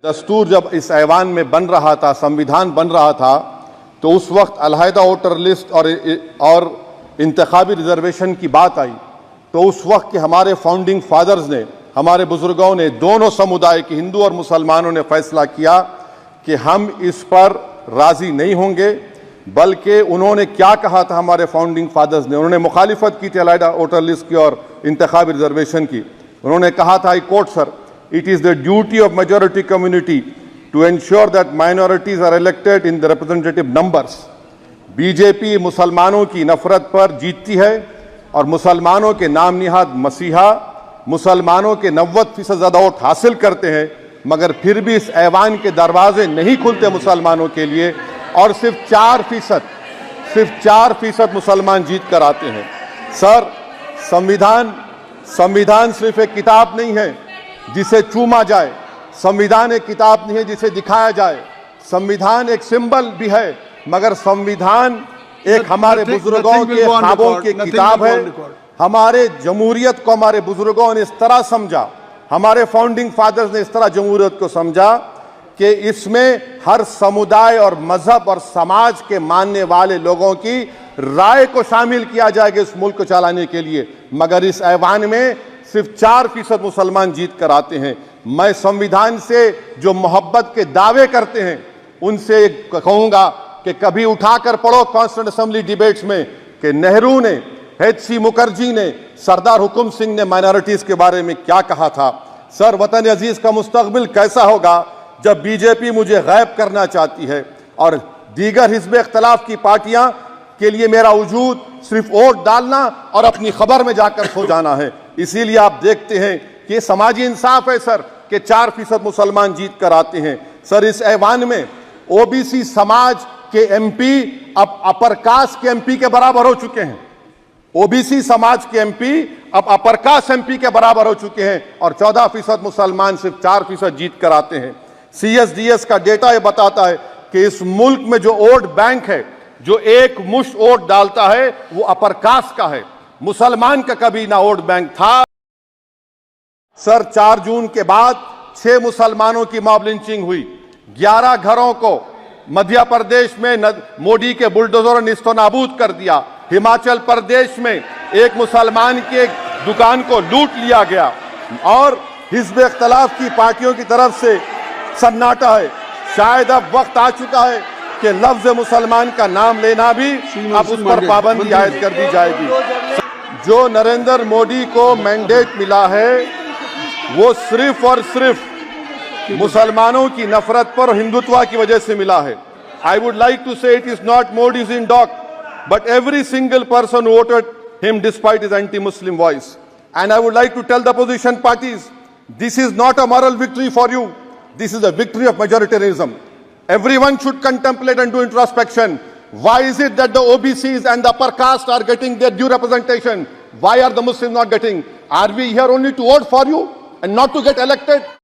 दस्तूर जब इस ऐवान में बन रहा था, संविधान बन रहा था, तो उस वक्त अलहदा वोटर लिस्ट और इंतखाबी रिजर्वेशन की बात आई, तो उस वक्त के हमारे फाउंडिंग फादर्स ने, हमारे बुजुर्गों ने, दोनों समुदाय के हिंदू और मुसलमानों ने फैसला किया कि हम इस पर राजी नहीं होंगे। बल्कि उन्होंने क्या कहा था, हमारे फाउंडिंग फादर्स ने, उन्होंने मुखालिफत की थी अलहदा वोटर लिस्ट की और इंतखाबी रिजर्वेशन की। उन्होंने कहा था, I quote sir, it is the duty of majority community to ensure that minorities are elected in the representative numbers। BJP मुसलमानों की नफरत पर जीतती है और मुसलमानों के नाम निहाद मसीहा मुसलमानों के 90% ज्यादा वोट हासिल करते हैं, मगर फिर भी इस ऐवान के दरवाजे नहीं खुलते मुसलमानों के लिए, और सिर्फ 4% मुसलमान जीत कर आते हैं। सर, संविधान सिर्फ एक किताब नहीं है जिसे चूमा जाए, संविधान एक किताब नहीं है जिसे दिखाया जाए, संविधान एक सिंबल भी है, मगर संविधान एक हमारे बुजुर्गों के ख्वाबों की किताब है। हमारे जमहूरियत को हमारे बुजुर्गों ने इस तरह समझा, हमारे फाउंडिंग फादर्स ने इस तरह जमहूरियत को समझा कि इसमें हर समुदाय और मजहब और समाज के मानने वाले लोगों की राय को शामिल किया जाएगा इस मुल्क को चलाने के लिए, मगर इस ऐवान में सिर्फ 4% मुसलमान जीत कर आते हैं। मैं संविधान से जो मोहब्बत के दावे करते हैं उनसे कहूंगा कि कभी उठाकर पढ़ो कॉन्स्टिट्यूएंट असेंबली डिबेट्स में कि नेहरू ने, एच.सी. मुखर्जी ने, सरदार हुकुम सिंह ने माइनॉरिटीज के बारे में क्या कहा था। सर, वतन अजीज का मुस्तकबिल कैसा होगा जब बीजेपी मुझे गायब करना चाहती है और दीगर हिज़्ब इख्तिलाफ की पार्टियां के लिए मेरा वजूद सिर्फ वोट डालना और अपनी खबर में जाकर सो जाना है। इसीलिए आप देखते हैं कि समाजी इंसाफ है सर कि 4% मुसलमान जीत कर आते हैं। सर, इस ऐवान में ओबीसी समाज के एमपी अब अपर कास्ट के एमपी के बराबर हो चुके हैं। ओबीसी समाज के एमपी अब अपर कास्ट एमपी के बराबर हो चुके हैं और 14% मुसलमान सिर्फ 4% जीत कर आते हैं। CSDS का डेटा यह बताता है कि इस मुल्क में जो वोट बैंक है, जो एक मुश्त वोट डालता है, वो अपर कास्ट का है, मुसलमान का कभी ना वोट बैंक था। सर, 4 जून के बाद 6 मुसलमानों की मॉब लिंचिंग हुई, 11 घरों को मध्य प्रदेश में मोदी के बुलडोजर ने निस्तनाबूद कर दिया। हिमाचल प्रदेश में एक मुसलमान की एक दुकान को लूट लिया गया और हिज़्ब इख्तिलाफ की पार्टियों की तरफ से सन्नाटा है। शायद अब वक्त आ चुका है कि लफ्ज मुसलमान का नाम लेना भी अब उस पर पाबंदी आयद कर दी जाएगी। जो नरेंद्र मोदी को मैंडेट मिला है वो सिर्फ और सिर्फ मुसलमानों की नफरत पर हिंदुत्व की वजह से मिला है। I would like to say it is not Modi's in dock but every single person voted him despite his anti Muslim voice. And I would like to tell the opposition parties, this is not a moral victory for you, this is a victory of majoritarianism. Everyone should contemplate and do introspection. Why is it that the OBCs and the upper caste are getting their due representation? Why are the Muslims not getting? Are we here only to vote for you and not to get elected?